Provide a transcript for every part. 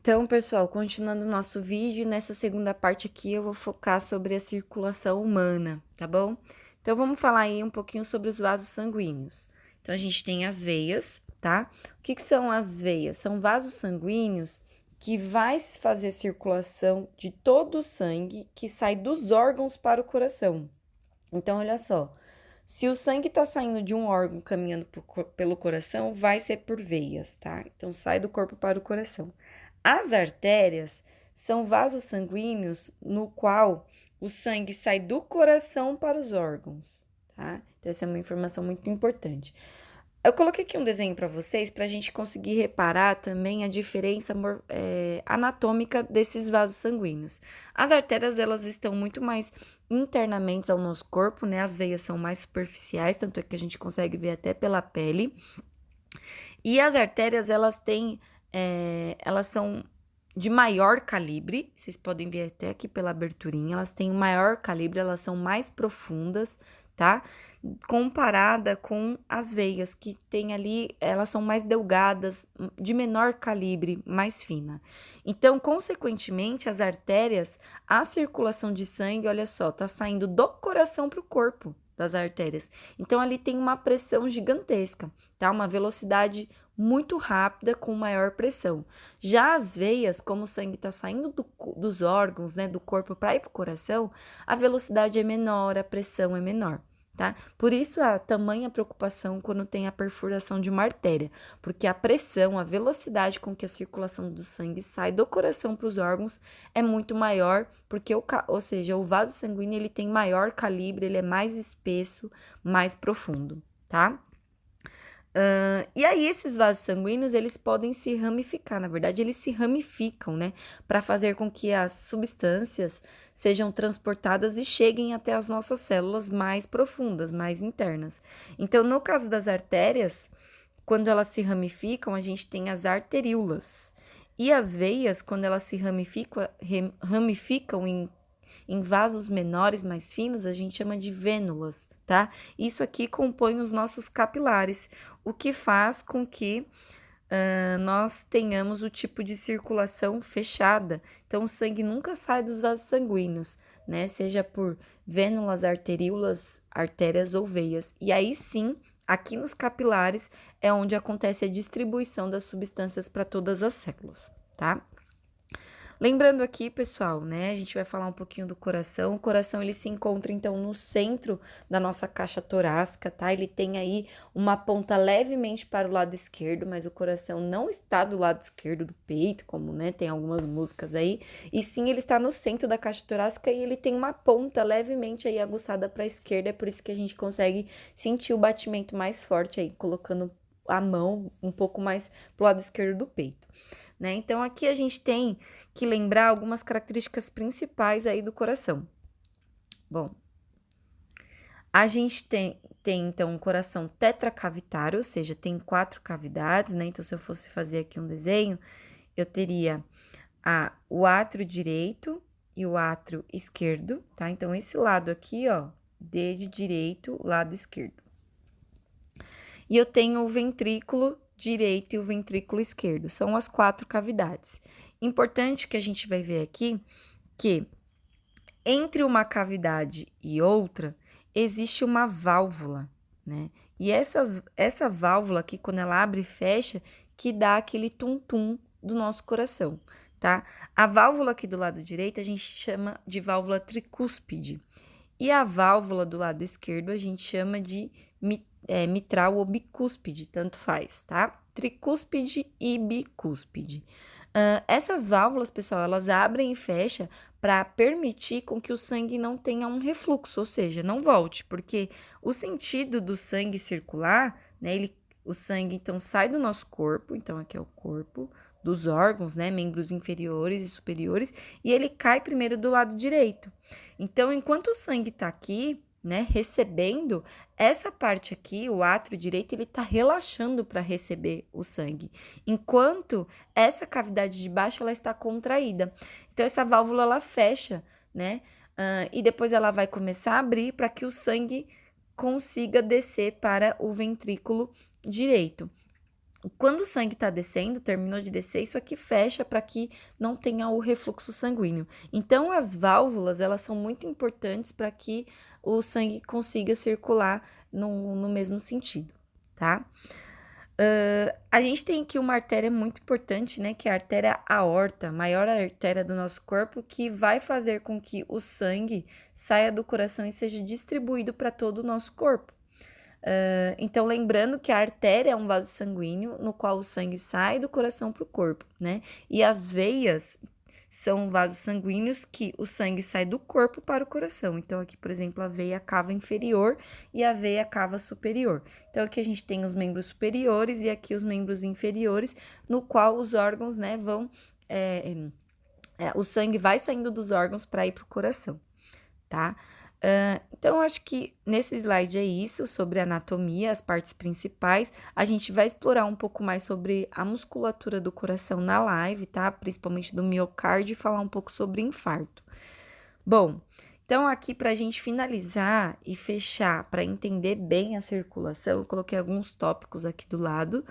Então, pessoal, continuando o nosso vídeo, nessa segunda parte aqui eu vou focar sobre a circulação humana, tá bom? Então, vamos falar aí um pouquinho sobre os vasos sanguíneos. Então, a gente tem as veias, tá? O que são as veias? São vasos sanguíneos que vai fazer a circulação de todo o sangue que sai dos órgãos para o coração. Então, olha só, se o sangue tá saindo de um órgão caminhando pelo coração, vai ser por veias, tá? Então, sai do corpo para o coração. As artérias são vasos sanguíneos no qual o sangue sai do coração para os órgãos, tá? Então, essa é uma informação muito importante. Eu coloquei aqui um desenho para vocês para a gente conseguir reparar também a diferença anatômica desses vasos sanguíneos. As artérias, elas estão muito mais internamente ao nosso corpo, né? As veias são mais superficiais, tanto é que a gente consegue ver até pela pele. E as artérias, elas são de maior calibre, vocês podem ver até aqui pela aberturinha, elas têm um maior calibre, elas são mais profundas, tá? Comparada com as veias, que tem ali, elas são mais delgadas, de menor calibre, mais fina. Então, consequentemente, as artérias, a circulação de sangue, olha só, tá saindo do coração para o corpo das artérias. Então, ali tem uma pressão gigantesca, tá? Uma velocidade muito rápida com maior pressão. Já as veias, como o sangue está saindo dos órgãos, né, do corpo para ir para o coração, a velocidade é menor, a pressão é menor, tá? Por isso a tamanha preocupação quando tem a perfuração de uma artéria, porque a pressão, a velocidade com que a circulação do sangue sai do coração para os órgãos é muito maior, porque ou seja, o vaso sanguíneo ele tem maior calibre, ele é mais espesso, mais profundo, tá? E aí, esses vasos sanguíneos, eles podem se ramificar, na verdade, eles se ramificam, né? Para fazer com que as substâncias sejam transportadas e cheguem até as nossas células mais profundas, mais internas. Então, no caso das artérias, quando elas se ramificam, a gente tem as arteríolas. E as veias, quando elas se ramificam em vasos menores, mais finos, a gente chama de vênulas, tá? Isso aqui compõe os nossos capilares, o que faz com que nós tenhamos o tipo de circulação fechada. Então, o sangue nunca sai dos vasos sanguíneos, né? Seja por vênulas, arteríolas, artérias ou veias. E aí sim, aqui nos capilares é onde acontece a distribuição das substâncias para todas as células, tá? Lembrando aqui, pessoal, né, a gente vai falar um pouquinho do coração. O coração, ele se encontra, então, no centro da nossa caixa torácica, tá? Ele tem aí uma ponta levemente para o lado esquerdo, mas o coração não está do lado esquerdo do peito, como, né, tem algumas músicas aí. E sim, ele está no centro da caixa torácica e ele tem uma ponta levemente aí aguçada para a esquerda. É por isso que a gente consegue sentir o batimento mais forte aí, colocando a mão um pouco mais pro lado esquerdo do peito, né? Então, aqui a gente tem que lembrar algumas características principais aí do coração. Bom, a gente tem então um coração tetracavitário, ou seja, tem 4 cavidades, né? Então, se eu fosse fazer aqui um desenho, eu teria o átrio direito e o átrio esquerdo, tá? Então, esse lado aqui, ó, D de direito, lado esquerdo. E eu tenho o ventrículo direito e o ventrículo esquerdo, são as 4 cavidades. Importante que a gente vai ver aqui que entre uma cavidade e outra existe uma válvula, né? E essa válvula aqui, quando ela abre e fecha, que dá aquele tum-tum do nosso coração, tá? A válvula aqui do lado direito a gente chama de válvula tricúspide. E a válvula do lado esquerdo a gente chama de mitral ou bicúspide, tanto faz, tá? Tricúspide e bicúspide. Essas válvulas, pessoal, elas abrem e fecham para permitir com que o sangue não tenha um refluxo, ou seja, não volte, porque o sentido do sangue circular, né, o sangue então sai do nosso corpo, então aqui é o corpo, dos órgãos, né, membros inferiores e superiores, e ele cai primeiro do lado direito. Então, enquanto o sangue está aqui, né, recebendo, essa parte aqui, o átrio direito, ele está relaxando para receber o sangue, enquanto essa cavidade de baixo, ela está contraída. Então, essa válvula, ela fecha, né, e depois ela vai começar a abrir para que o sangue consiga descer para o ventrículo direito. Quando o sangue está descendo, terminou de descer, isso aqui fecha para que não tenha o refluxo sanguíneo. Então, as válvulas, elas são muito importantes para que o sangue consiga circular no mesmo sentido, tá? A gente tem aqui uma artéria muito importante, né? Que é a artéria aorta, maior artéria do nosso corpo, que vai fazer com que o sangue saia do coração e seja distribuído para todo o nosso corpo. Então, lembrando que a artéria é um vaso sanguíneo no qual o sangue sai do coração para o corpo, né? E as veias são vasos sanguíneos que o sangue sai do corpo para o coração. Então, aqui, por exemplo, a veia cava inferior e a veia cava superior. Então, aqui a gente tem os membros superiores e aqui os membros inferiores, no qual os órgãos, né, vão. O sangue vai saindo dos órgãos para ir para o coração, tá? Então, eu acho que nesse slide é isso, sobre anatomia, as partes principais. A gente vai explorar um pouco mais sobre a musculatura do coração na live, tá? Principalmente do miocárdio e falar um pouco sobre infarto. Bom, então aqui para a gente finalizar e fechar, para entender bem a circulação, eu coloquei alguns tópicos aqui do lado,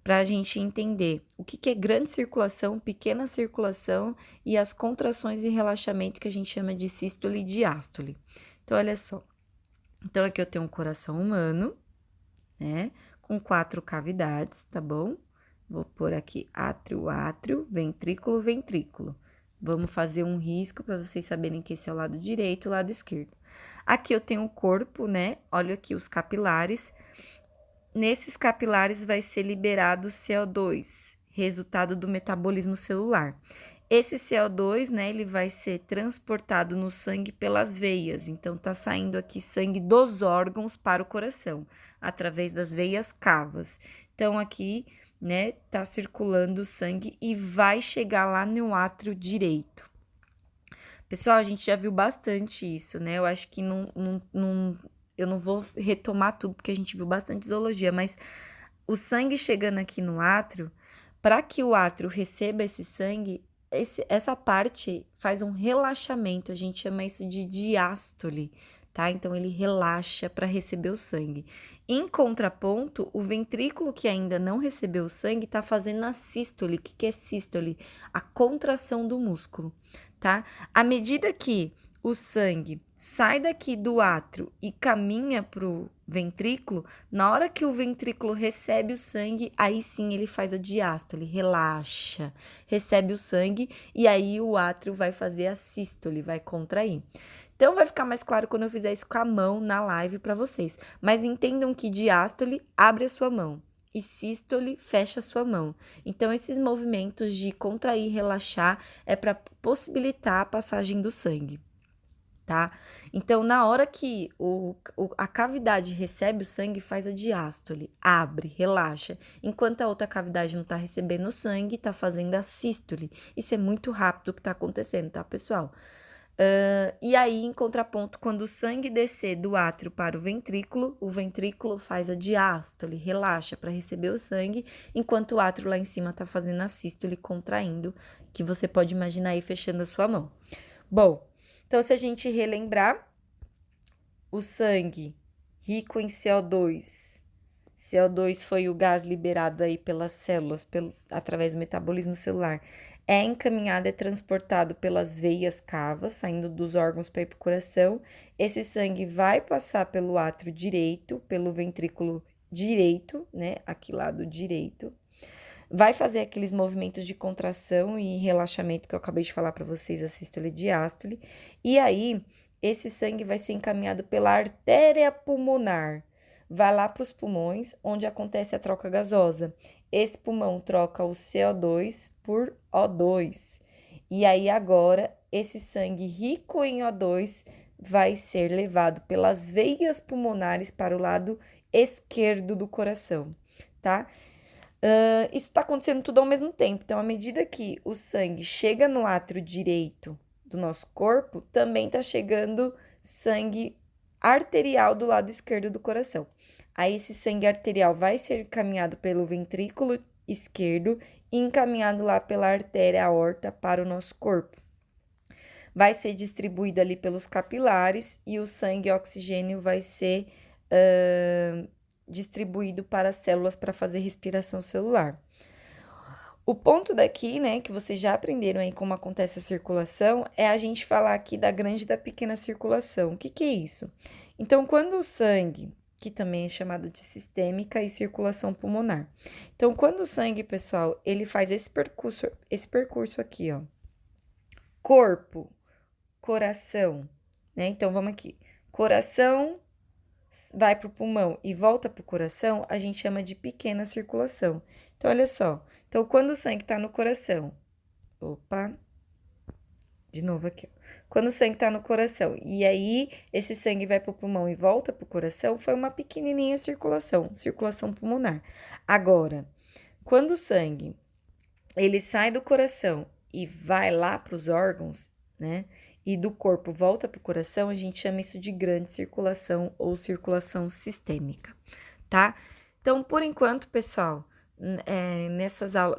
para a gente entender o que é grande circulação, pequena circulação e as contrações e relaxamento que a gente chama de sístole e diástole. Então, olha só. Então, aqui eu tenho um coração humano, né? Com 4 cavidades, tá bom? Vou pôr aqui átrio, átrio, ventrículo, ventrículo. Vamos fazer um risco para vocês saberem que esse é o lado direito e o lado esquerdo. Aqui eu tenho o corpo, né? Olha aqui os capilares. Nesses capilares vai ser liberado CO2, resultado do metabolismo celular. Esse CO2, né, ele vai ser transportado no sangue pelas veias. Então, tá saindo aqui sangue dos órgãos para o coração, através das veias cavas. Então, aqui, né, tá circulando o sangue e vai chegar lá no átrio direito. Pessoal, a gente já viu bastante isso, né? Eu acho que eu não vou retomar tudo, porque a gente viu bastante zoologia, mas o sangue chegando aqui no átrio, para que o átrio receba esse sangue, essa parte faz um relaxamento, a gente chama isso de diástole, tá? Então, ele relaxa para receber o sangue. Em contraponto, o ventrículo que ainda não recebeu o sangue está fazendo a sístole. O que é sístole? A contração do músculo, tá? À medida que o sangue sai daqui do átrio e caminha para o ventrículo, na hora que o ventrículo recebe o sangue, aí sim ele faz a diástole, relaxa, recebe o sangue e aí o átrio vai fazer a sístole, vai contrair. Então, vai ficar mais claro quando eu fizer isso com a mão na live para vocês. Mas entendam que diástole abre a sua mão e sístole fecha a sua mão. Então, esses movimentos de contrair e relaxar é para possibilitar a passagem do sangue, tá? Então, na hora que a cavidade recebe o sangue, faz a diástole, abre, relaxa, enquanto a outra cavidade não tá recebendo o sangue, tá fazendo a sístole. Isso é muito rápido o que tá acontecendo, tá, pessoal? E aí, em contraponto, quando o sangue descer do átrio para o ventrículo faz a diástole, relaxa para receber o sangue, enquanto o átrio lá em cima tá fazendo a sístole, contraindo, que você pode imaginar aí fechando a sua mão. Bom, então se a gente relembrar, o sangue rico em CO2, CO2 foi o gás liberado aí pelas células, através do metabolismo celular, é encaminhado, é transportado pelas veias cavas, saindo dos órgãos para ir para o coração. Esse sangue vai passar pelo átrio direito, pelo ventrículo direito, né? Aqui lado direito. Vai fazer aqueles movimentos de contração e relaxamento que eu acabei de falar para vocês, a sístole e diástole. E aí, esse sangue vai ser encaminhado pela artéria pulmonar. Vai lá para os pulmões, onde acontece a troca gasosa. Esse pulmão troca o CO2 por O2. E aí, agora, esse sangue rico em O2 vai ser levado pelas veias pulmonares para o lado esquerdo do coração, tá? Isso está acontecendo tudo ao mesmo tempo. Então, à medida que o sangue chega no átrio direito do nosso corpo, também está chegando sangue arterial do lado esquerdo do coração. Aí, esse sangue arterial vai ser encaminhado pelo ventrículo esquerdo e encaminhado lá pela artéria aorta para o nosso corpo. Vai ser distribuído ali pelos capilares e o sangue e oxigênio vai ser distribuído para as células para fazer respiração celular. O ponto daqui, né, que vocês já aprenderam aí como acontece a circulação, é a gente falar aqui da grande e da pequena circulação. O que que é isso? Então, quando o sangue, que também é chamado de sistêmica e circulação pulmonar. Então, quando o sangue, pessoal, ele faz esse percurso aqui, ó. Corpo, coração, né? Então, vamos aqui. Coração vai para o pulmão e volta para o coração, a gente chama de pequena circulação. Então, olha só. Então, quando o sangue está no coração, opa, de novo aqui, ó. Quando o sangue está no coração e aí esse sangue vai para o pulmão e volta para o coração, foi uma pequenininha circulação pulmonar. Agora, quando o sangue ele sai do coração e vai lá para os órgãos, né? E do corpo volta para o coração, a gente chama isso de grande circulação ou circulação sistêmica, tá? Então, por enquanto, pessoal,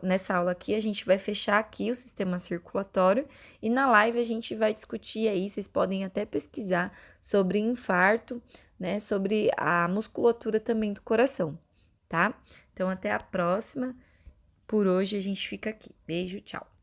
nessa aula aqui, a gente vai fechar aqui o sistema circulatório e na live a gente vai discutir aí, vocês podem até pesquisar sobre infarto, né? Sobre a musculatura também do coração, tá? Então, até a próxima. Por hoje a gente fica aqui. Beijo, tchau.